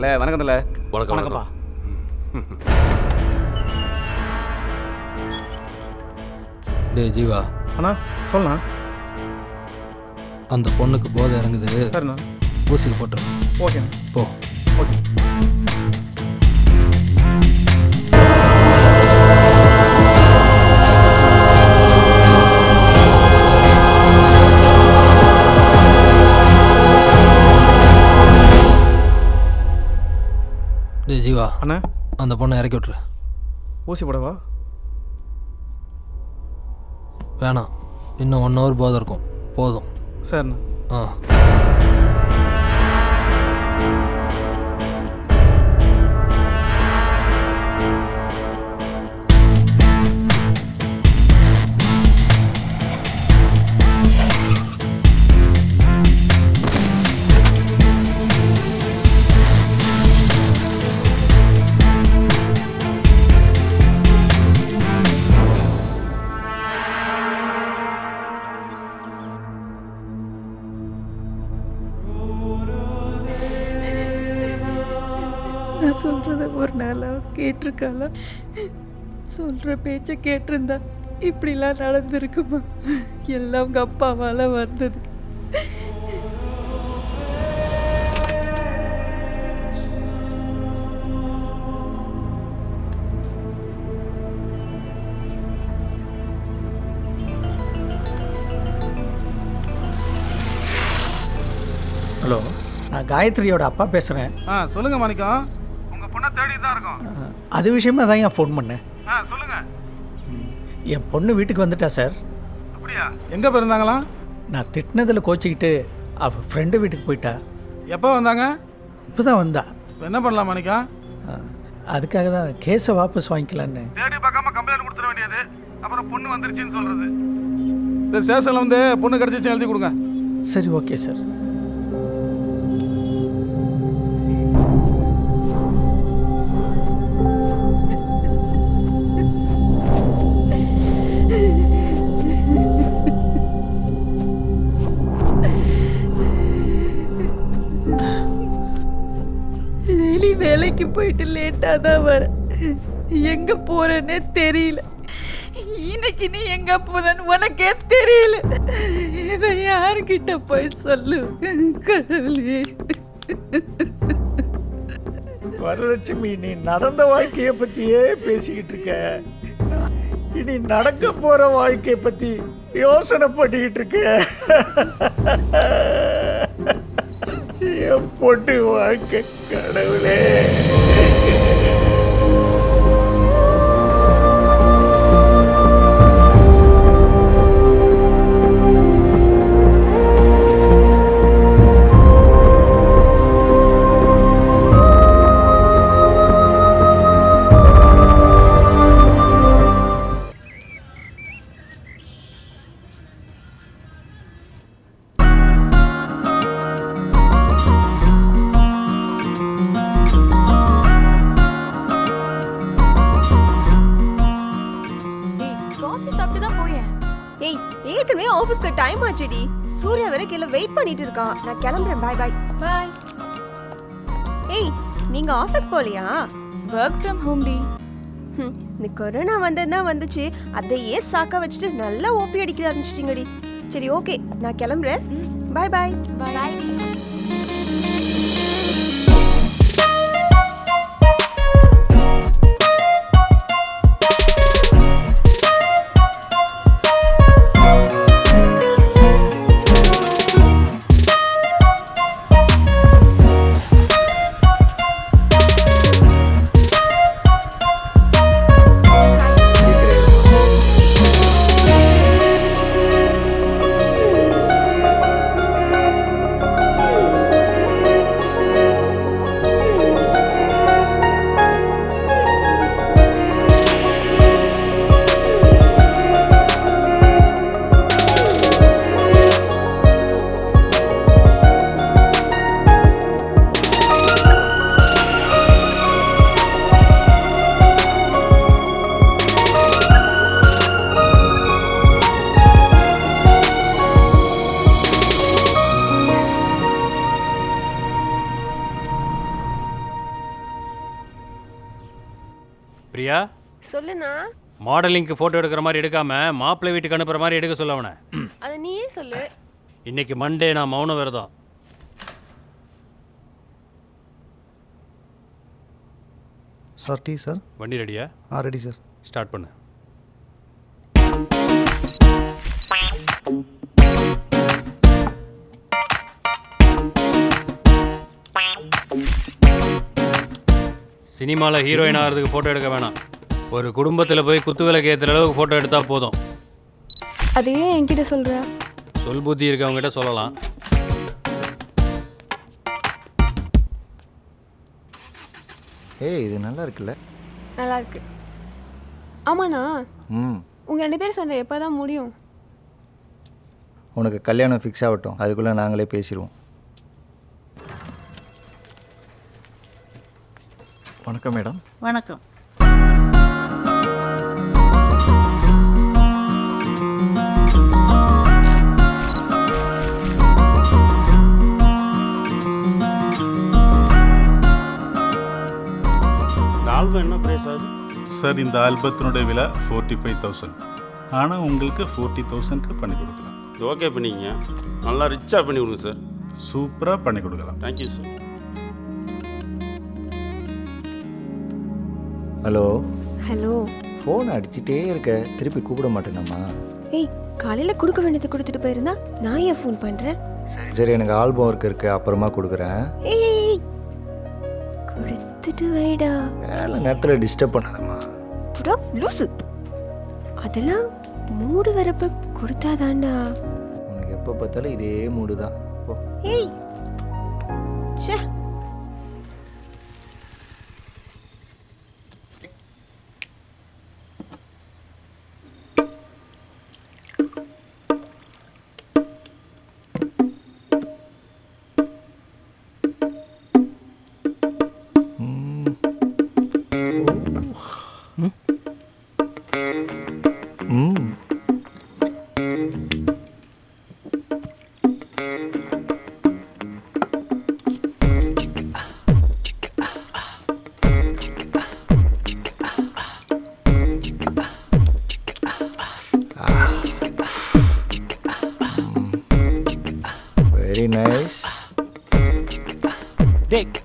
தல வணக்கம் தல. வணக்கம். வணக்கம்ப்பா. டேய் ஜீவா, அண்ணா சொல்லண்ணா. அந்த பொண்ணுக்கு போதை இறங்குது, சரிண்ணா. ஊசிக்கு போட்டுரு. ஓகேண்ணா. போ. ஓகே. டேய் ஜீவா, அண்ணா அந்த பொண்ணை இறக்கி விட்டுரு. ஊசி போடவா? வேணாம், இன்னும் 1 hour போதை இருக்கும், போதும். சரிண்ணா. ஆ. நான் சொல்கிறத ஒரு நாளாக கேட்டிருக்காளா? சொல்கிற பேச்சை கேட்டிருந்தா இப்படிலாம் நடந்திருக்குமா? எல்லாம் உங்கள் அப்பாவால் வந்தது. ஹலோ, நான் காயத்ரியோட அப்பா பேசுகிறேன். சொல்லுங்க மாணிக்கம். உங்கள் பொண்ணை தேடி தான் இருக்கோம். அது விஷயமா தான் ஏன் ஃபோன் பண்ணேன். சொல்லுங்க. என் பொண்ணு வீட்டுக்கு வந்துட்டா சார். அப்படியா? எங்கே போயிருந்தாங்களா? நான் திட்டினதில் கோச்சிக்கிட்டு அவள் ஃப்ரெண்டு வீட்டுக்கு போயிட்டா. எப்போ வந்தாங்க? இப்போ தான் வந்தா. என்ன பண்ணலாம் மாணிக்கம்? அதுக்காக தான் கேஸை வாபஸ் வாங்கிக்கலான்னு. தேடி பார்க்காம கம்ப்ளைண்ட் கொடுத்துட வேண்டியது, அப்புறம் பொண்ணு வந்துருச்சுன்னு சொல்கிறது. சரி, ஸ்டேஷனில் வந்து பொண்ணு கிடச்சிச்சு எழுதி கொடுங்க. சரி, ஓகே சார். வேலைக்கு போயிட்டு லேட்டாக தான் வர. எங்கே போகிறேன்னே தெரியல. இன்னைக்கு நீ எங்கே போறன்னு உனக்கே தெரியல. இதை யாருக்கிட்ட போய் சொல்லு கடவுளே. வரலட்சுமி, நீ நடந்த வாழ்க்கையை பற்றியே பேசிக்கிட்டு இருக்க. இனி நடக்க போகிற வாழ்க்கையை பற்றி யோசனை பண்ணிக்கிட்டு இருக்க. என் பொண்ணு வாழ்க்கை கடவுளே. ஏற்கனவே ஆபீஸ்க்கு டைம் ஆச்சுடி. சூர்யா வேற கீழே வெயிட் பண்ணிட்டு இருக்கான். நான் கிளம்புறேன். Bye bye. பை. ஏய், நீங்க ஆபீஸ் போலியா? வர்க் ஃப்ரம் ஹோம் டி. இந்த கொரோனா வந்ததுதான் வந்துச்சு, அதையே சாக்க வச்சுட்டு நல்லா ஓபி அடிக்க ஆரம்பிச்சிட்டீங்கடி. சரி, ஓகே, நான் கிளம்புறேன். Bye bye. பை. சொல்லுண்ணா. மாடலிங்க்கு ஃபோட்டோ எடுக்கிற மாதிரி எடுக்காம மாப்பிள்ளை வீட்டுக்கு அனுப்புகிற மாதிரி எடுக்க சொல்ல அவனை. அதை நீயே சொல்லு. இன்னைக்கு மண்டே, நான் மௌன விரதம். Sir tea sir. வண்டி ரெடியா? Ready sir. ஸ்டார்ட் பண்ணு. சினிமாவில் ஹீரோயின் ஆகிறதுக்கு ஃபோட்டோ எடுக்க வேணாம். ஒரு குடும்பத்தில் போய் குத்து விளக்கு ஏற்றுற அளவுக்கு ஃபோட்டோ எடுத்தால் போதும். அது ஏன் என்கிட்ட சொல்ற? சொல் புத்தி இருக்கவங்ககிட்ட சொல்லலாம். ஏய், இது நல்லா இருக்குல்ல? நல்லா இருக்கு. ஆமாண்ணா, உங்க 2 பேரும் சண்டை எப்போதான் முடியும்? உனக்கு கல்யாணம் ஃபிக்ஸ் ஆகட்டும், அதுக்குள்ளே நாங்களே பேசிடுவோம். வணக்கம் மேடம். வணக்கம். ஆல்பம் என்ன பிரைஸ் ஆகுது சார்? இந்த ஆல்பத்தினுடைய விலை 45,000. ஆனால் உங்களுக்கு 40,000க்கு பண்ணி கொடுக்கலாம். இது ஓகே பண்ணிக்கங்க. நல்லா ரிச்சாக பண்ணி கொடுங்க சார். சூப்பராக பண்ணி கொடுக்கலாம். Thank you sir. Hello. Hello. Phone அடிச்சுட்டே இருக்க, திருப்பி கூப்பிட மாட்டேனம்மா. ஏய், காலையில் கொடுக்க வேண்டியது கொடுத்துட்டு போயிருந்தா நான் ஏன் ஃபோன் பண்ணுறேன்? சரி, எனக்கு ஆல்பம் ஒர்க் இருக்கு, அப்புறமா கொடுக்குறேன். ஏய், கொடுத்துட்டு வைடா. வேலை நேரத்தில் டிஸ்டர்ப் பண்ணாதம்மா. புடா லூசு. அதெல்லாம் மூடு வரப்ப கொடுத்தாதாண்டா. உனக்கு எப்போ பார்த்தாலும் இதே மூடு தான். போ. ஏய், ச்சே. Very nice. டேக்.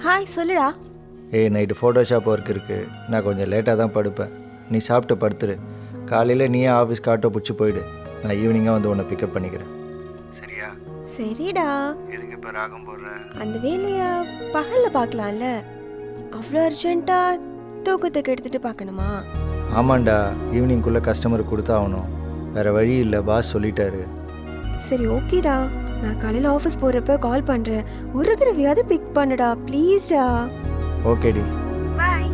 ஹாய், சொல்லுடா. ஏய், நைட்டு ஃபோட்டோஷாப் ஒர்க் இருக்குது, நான் கொஞ்சம் லேட்டாக தான் படுப்பேன். நீ சாப்பிட்டு படுத்துரு. காலையில் நீயே ஆஃபீஸ்க்கு ஆட்டோ பிடிச்சி போயிடு. நான் ஈவினிங்காக வந்து உன்னை பிக்கப் பண்ணிக்கிறேன். சரியா? சரிடா. எதுக்கு இப்போ ராகம் போடுறேன்? அந்த வேலையை பகலில் பார்க்கலாம்ல. அவ்வளோ அர்ஜென்ட்டாக தூக்கத்துக்கு எடுத்துகிட்டு பார்க்கணுமா? ஆமாண்டா, ஈவினிங்குள்ளே கஸ்டமருக்கு கொடுத்தாகணும். வேறு வழி இல்லை, பாஸ் சொல்லிட்டாரு. சரி, ஓகேடா. நான் காலையில் ஆஃபீஸ் போகிறப்ப கால் பண்ணுறேன். ஒரு தடவையாவது பிக் பண்ணுடா ப்ளீஸ்டா. ஓகேடி. பாய்.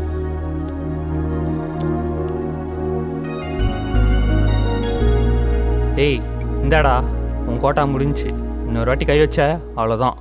டேய், இந்தாடா உன் கோட்டா முடிஞ்சு. இன்னொரு வாட்டி கை வச்ச அவ்வளோதான்.